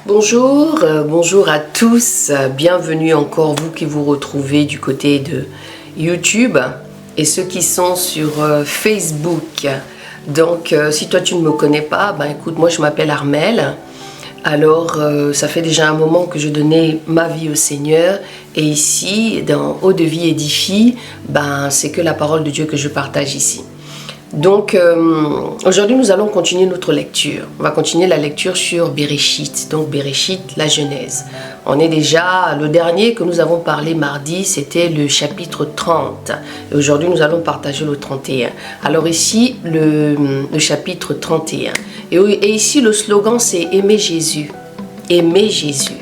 Bonjour à tous, bienvenue encore vous qui vous retrouvez du côté de YouTube et ceux qui sont sur Facebook. Donc si toi tu ne me connais pas, écoute, moi je m'appelle Armelle. Alors ça fait déjà un moment que je donnais ma vie au Seigneur et ici dans Eau de Vie Édifie, c'est que la parole de Dieu que je partage ici. Donc aujourd'hui nous allons continuer notre lecture. On va continuer la lecture sur Bereshit, donc Bereshit, la Genèse. On est déjà, le dernier que nous avons parlé mardi, c'était le chapitre 30. Et aujourd'hui nous allons partager le 31. Alors ici, le chapitre 31. Et ici le slogan c'est aimer Jésus. Aimer Jésus.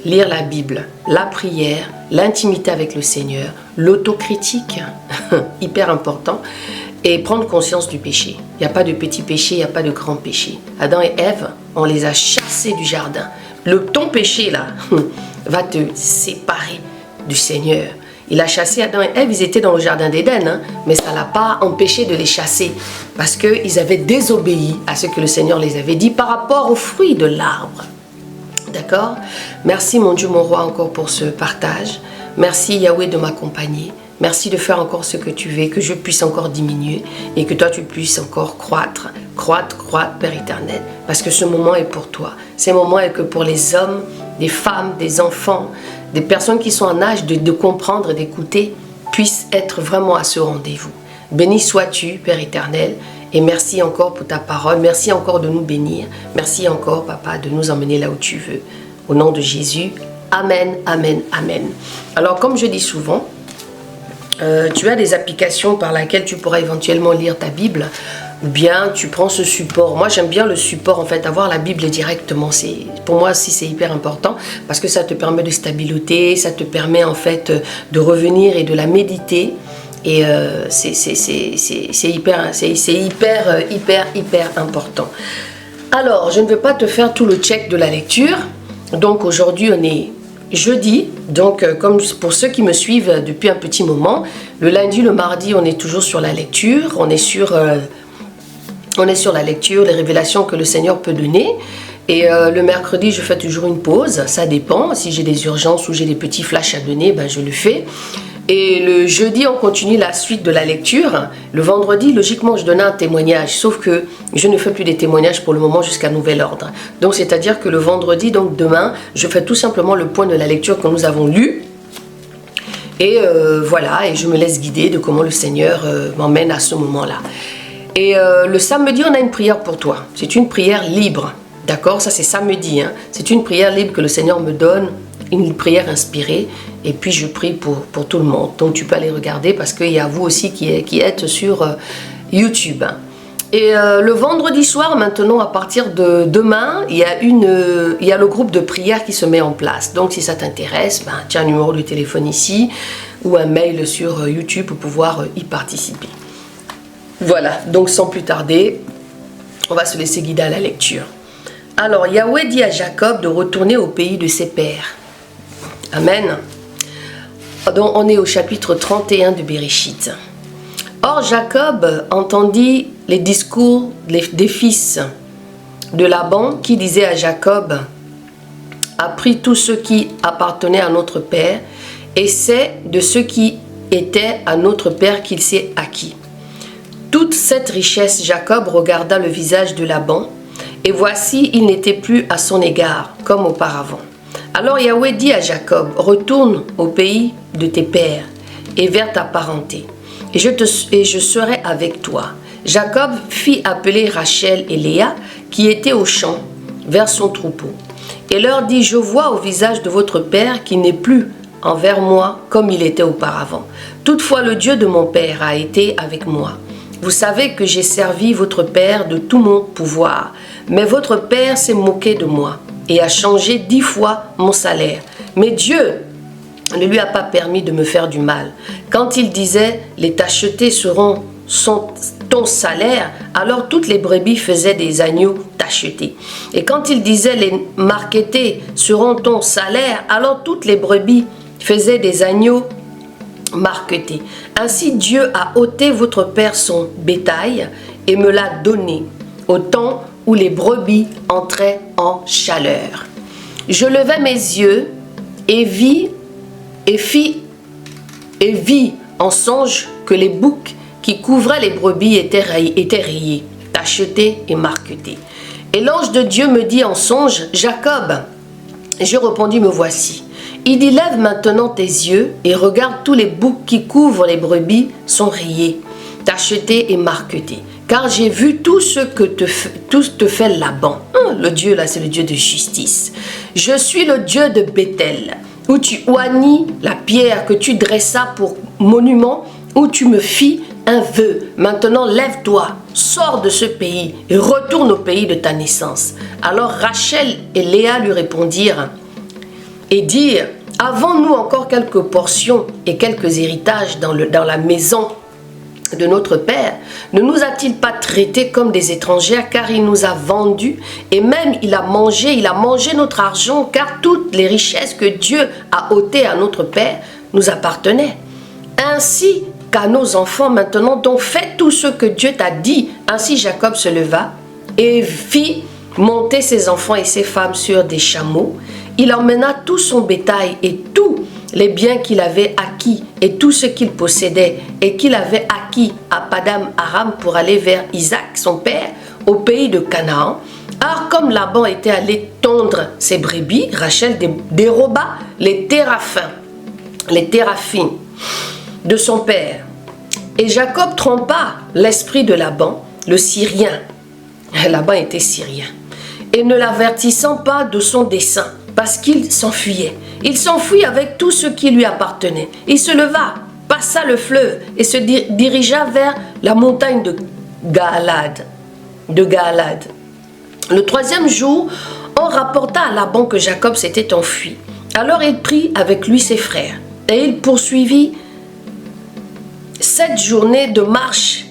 Lire la Bible, la prière, l'intimité avec le Seigneur, l'autocritique, hyper important. Et prendre conscience du péché. Il n'y a pas de petit péché, il n'y a pas de grand péché. Adam et Ève, on les a chassés du jardin. Ton péché là va te séparer du Seigneur. Il a chassé Adam et Ève, ils étaient dans le jardin d'Éden, mais ça ne l'a pas empêché de les chasser. Parce qu'ils avaient désobéi à ce que le Seigneur les avait dit par rapport aux fruits de l'arbre. D'accord? Merci mon Dieu, mon roi, encore pour ce partage. Merci Yahweh de m'accompagner. Merci de faire encore ce que tu veux, que je puisse encore diminuer et que toi tu puisses encore croître, Père éternel. Parce que ce moment est pour toi. Ce moment est que pour les hommes, des femmes, des enfants, des personnes qui sont en âge de comprendre et d'écouter, puissent être vraiment à ce rendez-vous. Béni sois-tu, Père éternel, et merci encore pour ta parole. Merci encore de nous bénir. Merci encore, Papa, de nous emmener là où tu veux. Au nom de Jésus, Amen, Amen, Amen. Alors, comme je dis souvent, tu as des applications par lesquelles tu pourras éventuellement lire ta Bible ou bien tu prends ce support. Moi j'aime bien le support en fait, avoir la Bible directement, pour moi aussi c'est hyper important parce que ça te permet de stabilité, ça te permet en fait de revenir et de la méditer et c'est hyper important. Alors je ne vais pas te faire tout le check de la lecture, donc aujourd'hui on est jeudi, donc comme pour ceux qui me suivent depuis un petit moment, le lundi, le mardi, on est toujours sur la lecture, on est sur la lecture, les révélations que le Seigneur peut donner. Et le mercredi, je fais toujours une pause, ça dépend, si j'ai des urgences ou j'ai des petits flashs à donner, je le fais. Et le jeudi, on continue la suite de la lecture. Le vendredi, logiquement, je donnais un témoignage, sauf que je ne fais plus des témoignages pour le moment jusqu'à nouvel ordre. Donc, c'est-à-dire que le vendredi, donc demain, je fais tout simplement le point de la lecture que nous avons lue. Et voilà, et je me laisse guider de comment le Seigneur m'emmène à ce moment-là. Et le samedi, on a une prière pour toi. C'est une prière libre, d'accord? Ça, c'est samedi, hein. C'est une prière libre que le Seigneur me donne. Une prière inspirée et puis je prie pour tout le monde. Donc tu peux aller regarder parce qu'il y a vous aussi qui êtes sur YouTube. Et le vendredi soir maintenant, à partir de demain, il y a le groupe de prière qui se met en place. Donc si ça t'intéresse, tu as un numéro de téléphone ici ou un mail sur YouTube pour pouvoir y participer. Voilà, donc sans plus tarder, on va se laisser guider à la lecture. Alors Yahweh dit à Jacob de retourner au pays de ses pères. Amen. Donc on est au chapitre 31 de Bereshit. Or Jacob entendit les discours des fils de Laban qui disaient à Jacob: a pris tout ce qui appartenait à notre père et c'est de ce qui était à notre père qu'il s'est acquis. Toute cette richesse, Jacob regarda le visage de Laban et voici, il n'était plus à son égard comme auparavant. Alors Yahweh dit à Jacob: retourne au pays de tes pères et vers ta parenté, et je serai avec toi. Jacob fit appeler Rachel et Léa, qui étaient au champ, vers son troupeau, et leur dit: je vois au visage de votre père qu'il n'est plus envers moi comme il était auparavant. Toutefois le Dieu de mon père a été avec moi. Vous savez que j'ai servi votre père de tout mon pouvoir, mais votre père s'est moqué de moi et a changé 10 fois mon salaire. Mais Dieu ne lui a pas permis de me faire du mal. Quand il disait: les tachetés seront ton salaire, alors toutes les brebis faisaient des agneaux tachetés. Et quand il disait: les marquetés seront ton salaire, alors toutes les brebis faisaient des agneaux marquetés. Ainsi Dieu a ôté votre père son bétail et me l'a donné au temps où les brebis entraient en chaleur. Je levai mes yeux et vis en songe que les boucs qui couvraient les brebis étaient rayés, tachetés et marquetés. Et l'ange de Dieu me dit en songe, Jacob. Et je répondis, me voici. Il dit, lève maintenant tes yeux et regarde tous les boucs qui couvrent les brebis sont rayés, tachetés et marquetés. Car j'ai vu tout ce que te fait Laban. Le Dieu là, c'est le Dieu de justice. Je suis le Dieu de Bethel, où tu oignis la pierre que tu dressas pour monument, où tu me fis un vœu. Maintenant lève-toi, sors de ce pays et retourne au pays de ta naissance. Alors Rachel et Léa lui répondirent et dirent, avons-nous encore quelques portions et quelques héritages dans la maison de notre père? Ne nous a-t-il pas traités comme des étrangères, car il nous a vendus et même il a mangé notre argent, car toutes les richesses que Dieu a ôtées à notre père nous appartenaient. Ainsi qu'à nos enfants maintenant, donc fais tout ce que Dieu t'a dit. Ainsi Jacob se leva et fit monter ses enfants et ses femmes sur des chameaux. Il emmena tout son bétail et tous les biens qu'il avait acquis et tout ce qu'il possédait et qu'il avait acquis à Padam Aram pour aller vers Isaac, son père, au pays de Canaan. Or, comme Laban était allé tondre ses brebis, Rachel déroba les téraphins de son père. Et Jacob trompa l'esprit de Laban, le Syrien. Laban était Syrien. Et ne l'avertissant pas de son dessein, parce qu'il s'enfuyait. Il s'enfuit avec tout ce qui lui appartenait. Il se leva, passa le fleuve et se dirigea vers la montagne de Gaalad. Le troisième jour, on rapporta à Laban que Jacob s'était enfui. Alors il prit avec lui ses frères et il poursuivit 7 journées de marche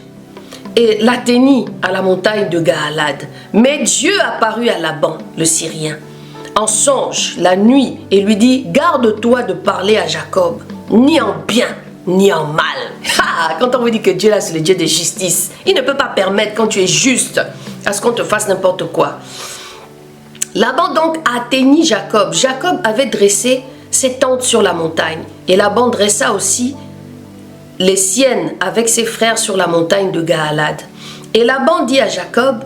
et l'atteignit à la montagne de Gaalad. Mais Dieu apparut à Laban, le Syrien, en songe la nuit et lui dit, garde-toi de parler à Jacob, ni en bien, ni en mal. Quand on vous dit que Dieu là c'est le Dieu de justice, il ne peut pas permettre quand tu es juste à ce qu'on te fasse n'importe quoi. Laban donc atteignit Jacob. Jacob avait dressé ses tentes sur la montagne et Laban dressa aussi les siennes avec ses frères sur la montagne de Gaalad. Et Laban dit à Jacob,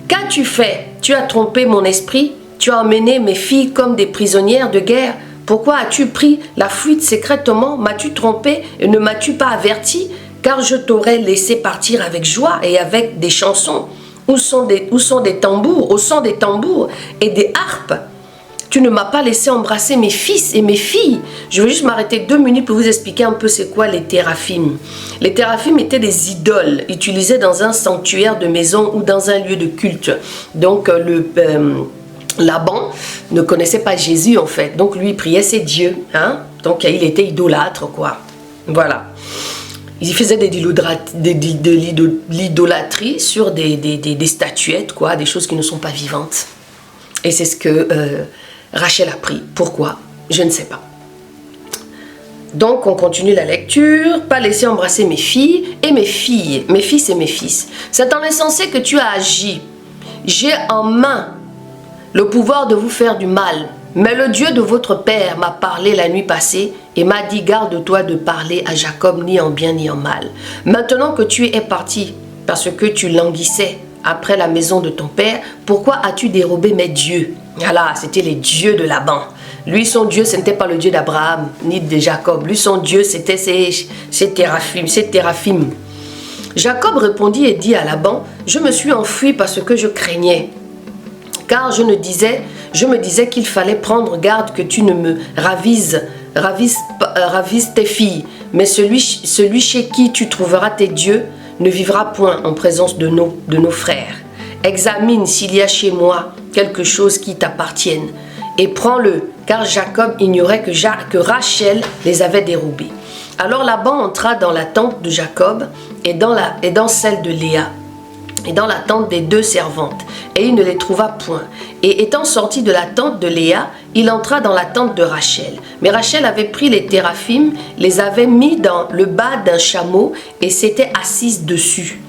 qu'as-tu fait? Tu as trompé mon esprit? Tu as emmené mes filles comme des prisonnières de guerre. Pourquoi as-tu pris la fuite secrètement? M'as-tu trompé et ne m'as-tu pas averti? Car je t'aurais laissé partir avec joie et avec des chansons. Où sont des tambours, au son des tambours et des harpes? Tu ne m'as pas laissé embrasser mes fils et mes filles. Je vais juste m'arrêter 2 minutes pour vous expliquer un peu c'est quoi les téraphim. Les téraphim étaient des idoles utilisées dans un sanctuaire de maison ou dans un lieu de culte. Donc Laban ne connaissait pas Jésus en fait, donc lui il priait ses dieux, hein? Donc il était idolâtre quoi, voilà. Il faisait de l'idolâtrie sur des statuettes quoi, des choses qui ne sont pas vivantes. Et c'est ce que Rachel a pris. Pourquoi? Je ne sais pas. Donc on continue la lecture. Pas laisser embrasser mes filles et mes filles, mes fils et mes fils. C'est en insensé que tu as agi. J'ai en main le pouvoir de vous faire du mal. Mais le Dieu de votre père m'a parlé la nuit passée et m'a dit, garde-toi de parler à Jacob ni en bien ni en mal. Maintenant que tu es parti parce que tu languissais après la maison de ton père, pourquoi as-tu dérobé mes dieux? Voilà, c'était les dieux de Laban. Lui, son Dieu, ce n'était pas le Dieu d'Abraham ni de Jacob. Lui, son Dieu, c'était ses téraphim. Jacob répondit et dit à Laban, je me suis enfui parce que je craignais. Car je me disais qu'il fallait prendre garde que tu ne me ravises tes filles. Mais celui chez qui tu trouveras tes dieux ne vivra point en présence de nos frères. Examine s'il y a chez moi quelque chose qui t'appartienne et prends-le, car Jacob ignorait que Rachel les avait dérobés. Alors Laban entra dans la tente de Jacob et dans celle de Léa et dans la tente des 2 servantes, et il ne les trouva point. Et étant sorti de la tente de Léa, il entra dans la tente de Rachel. Mais Rachel avait pris les téraphim, les avait mis dans le bas d'un chameau et s'était assise dessus.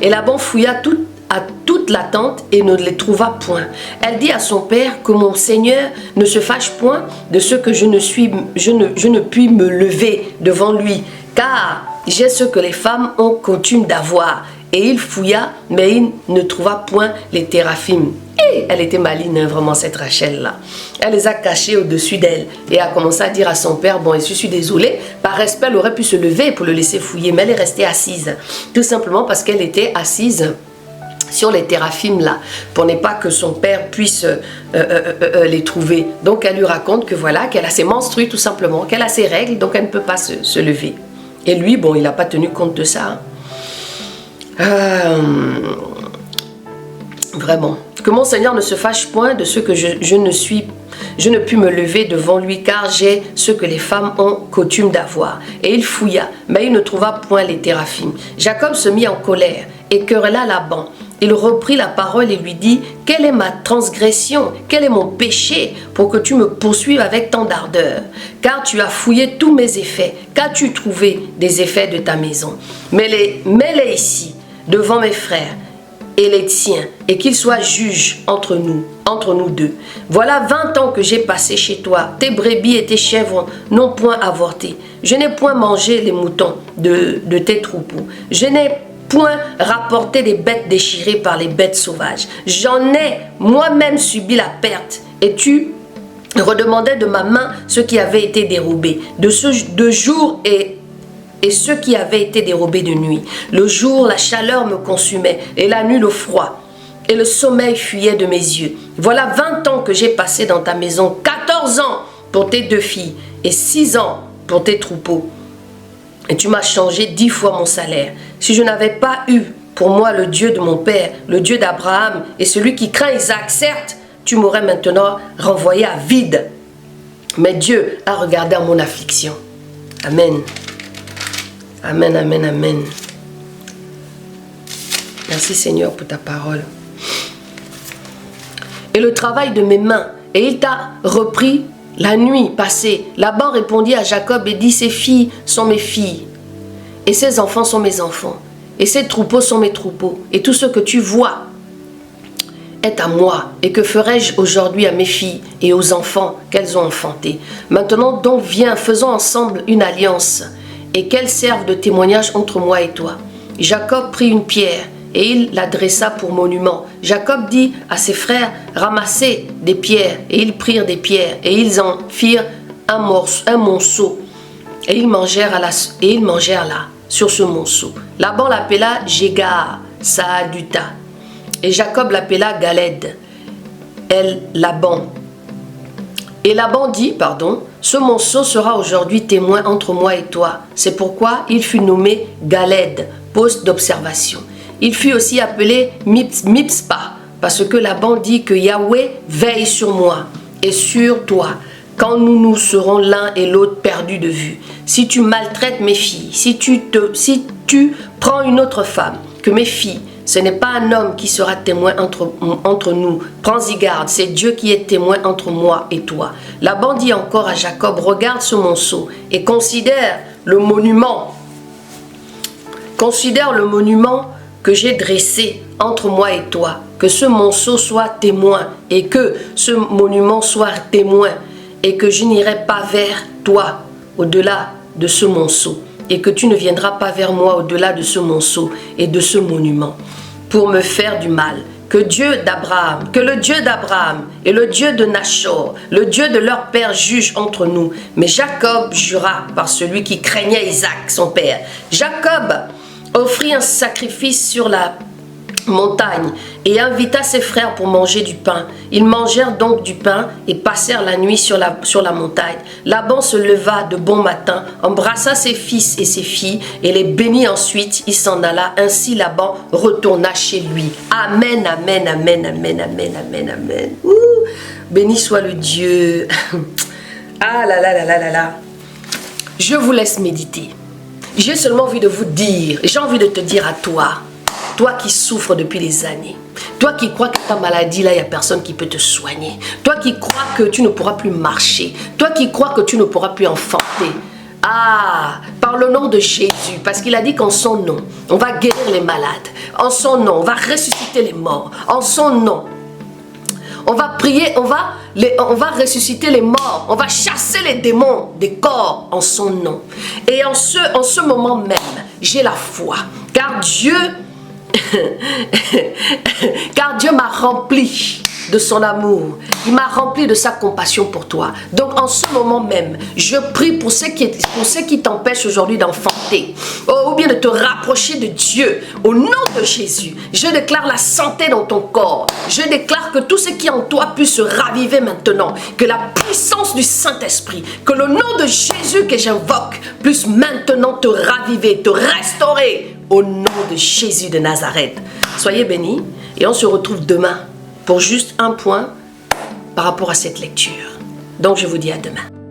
Et Laban fouilla tout à toute la tente et ne les trouva point. Elle dit à son père que mon Seigneur ne se fâche point de ce que je ne puis me lever devant lui, car j'ai ce que les femmes ont coutume d'avoir. Et il fouilla, mais il ne trouva point les téraphim. Et elle était maligne, hein, vraiment, cette Rachel-là. Elle les a cachés au-dessus d'elle et a commencé à dire à son père, bon, je suis désolée, par respect, elle aurait pu se lever pour le laisser fouiller, mais elle est restée assise. Tout simplement parce qu'elle était assise sur les téraphim là, pour ne pas que son père puisse les trouver. Donc elle lui raconte que voilà, qu'elle a ses menstrues tout simplement, qu'elle a ses règles, donc elle ne peut pas se lever. Et lui, bon, il n'a pas tenu compte de ça. Vraiment, que mon Seigneur ne se fâche point de ce que je ne puis me lever devant lui, car j'ai ce que les femmes ont coutume d'avoir. Et il fouilla, mais il ne trouva point les téraphim. Jacob se mit en colère et querella Laban. Il reprit la parole et lui dit, quelle est ma transgression, quel est mon péché pour que tu me poursuives avec tant d'ardeur? Car tu as fouillé tous mes effets, qu'as-tu trouvé des effets de ta maison? Mets-les ici, devant mes frères et les tiens, et qu'ils soient juges entre nous deux. Voilà 20 ans que j'ai passé chez toi, tes brebis et tes chèvres n'ont point avorté. Je n'ai point mangé les moutons de tes troupeaux. Je n'ai point rapporté des bêtes déchirées par les bêtes sauvages. J'en ai moi-même subi la perte, et tu redemandais de ma main ce qui avait été dérobé, de jour et ce qui avait été dérobé de nuit. Le jour, la chaleur me consumait, et la nuit, le froid, et le sommeil fuyait de mes yeux. Voilà 20 ans que j'ai passé dans ta maison, 14 ans pour tes 2 filles, et 6 ans pour tes troupeaux. Et tu m'as changé 10 fois mon salaire. Si je n'avais pas eu pour moi le Dieu de mon père, le Dieu d'Abraham, et celui qui craint Isaac, certes, tu m'aurais maintenant renvoyé à vide. Mais Dieu a regardé à mon affliction. Amen. Amen, amen, amen. Merci Seigneur pour ta parole. Et le travail de mes mains, et il t'a repris la nuit passée. Laban répondit à Jacob et dit, ces filles sont mes filles, et ces enfants sont mes enfants, et ces troupeaux sont mes troupeaux, et tout ce que tu vois est à moi. Et que ferai-je aujourd'hui à mes filles et aux enfants qu'elles ont enfantés? Maintenant donc viens, faisons ensemble une alliance, et qu'elle serve de témoignage entre moi et toi. Jacob prit une pierre et il la dressa pour monument. Jacob dit à ses frères, ramassez des pierres, et ils prirent des pierres et ils en firent un monceau, et ils mangèrent là sur ce monceau. Laban l'appela Jégar Saaduta et Jacob l'appela Galed Laban. Et Laban dit, ce monceau sera aujourd'hui témoin entre moi et toi. C'est pourquoi il fut nommé Galed, poste d'observation. Il fut aussi appelé Mipspa, parce que Laban dit que Yahweh veille sur moi et sur toi, quand nous serons l'un et l'autre perdus de vue. Si tu maltraites mes filles, si tu prends une autre femme que mes filles, ce n'est pas un homme qui sera témoin entre nous. Prends-y garde, c'est Dieu qui est témoin entre moi et toi. Laban dit encore à Jacob, regarde ce monceau et considère le monument. Considère le monument que j'ai dressé entre moi et toi. Que ce monceau soit témoin et que ce monument soit témoin et que je n'irai pas vers toi au-delà de ce monceau. Et que tu ne viendras pas vers moi au-delà de ce monceau et de ce monument pour me faire du mal. Que le Dieu d'Abraham et le Dieu de Nachor, le Dieu de leur père juge entre nous. Mais Jacob jura par celui qui craignait Isaac, son père. Jacob offrit un sacrifice sur la montagne et invita ses frères pour manger du pain. Ils mangèrent donc du pain et passèrent la nuit sur la montagne. Laban se leva de bon matin, embrassa ses fils et ses filles et les bénit ensuite. Il s'en alla. Ainsi Laban retourna chez lui. Amen, amen, amen, amen, amen, amen, amen. Ouh, béni soit le Dieu. Ah là là là là là là. Je vous laisse méditer. J'ai seulement envie de vous dire, j'ai envie de te dire à toi, toi qui souffres depuis des années, toi qui crois que ta maladie là, il n'y a personne qui peut te soigner, toi qui crois que tu ne pourras plus marcher, toi qui crois que tu ne pourras plus enfanter. Ah, par Par le nom de Jésus, parce qu'il a dit qu'en son nom, on va guérir les malades. En son nom, on va ressusciter les morts. En son nom, on va prier, on va ressusciter les morts. On va chasser les démons des corps en son nom. Et en ce moment même, j'ai la foi. Car Dieu m'a rempli de son amour. Il m'a rempli de sa compassion pour toi. Donc en ce moment même, je prie pour ceux qui t'empêchent aujourd'hui d'enfanter, ou bien de te rapprocher de Dieu. Au nom de Jésus, je déclare la santé dans ton corps. Je déclare que tout ce qui est en toi puisse se raviver maintenant. Que la puissance du Saint-Esprit, que le nom de Jésus que j'invoque puisse maintenant te raviver, te restaurer. Au nom de Jésus de Nazareth. Soyez bénis et on se retrouve demain pour juste un point par rapport à cette lecture. Donc je vous dis à demain.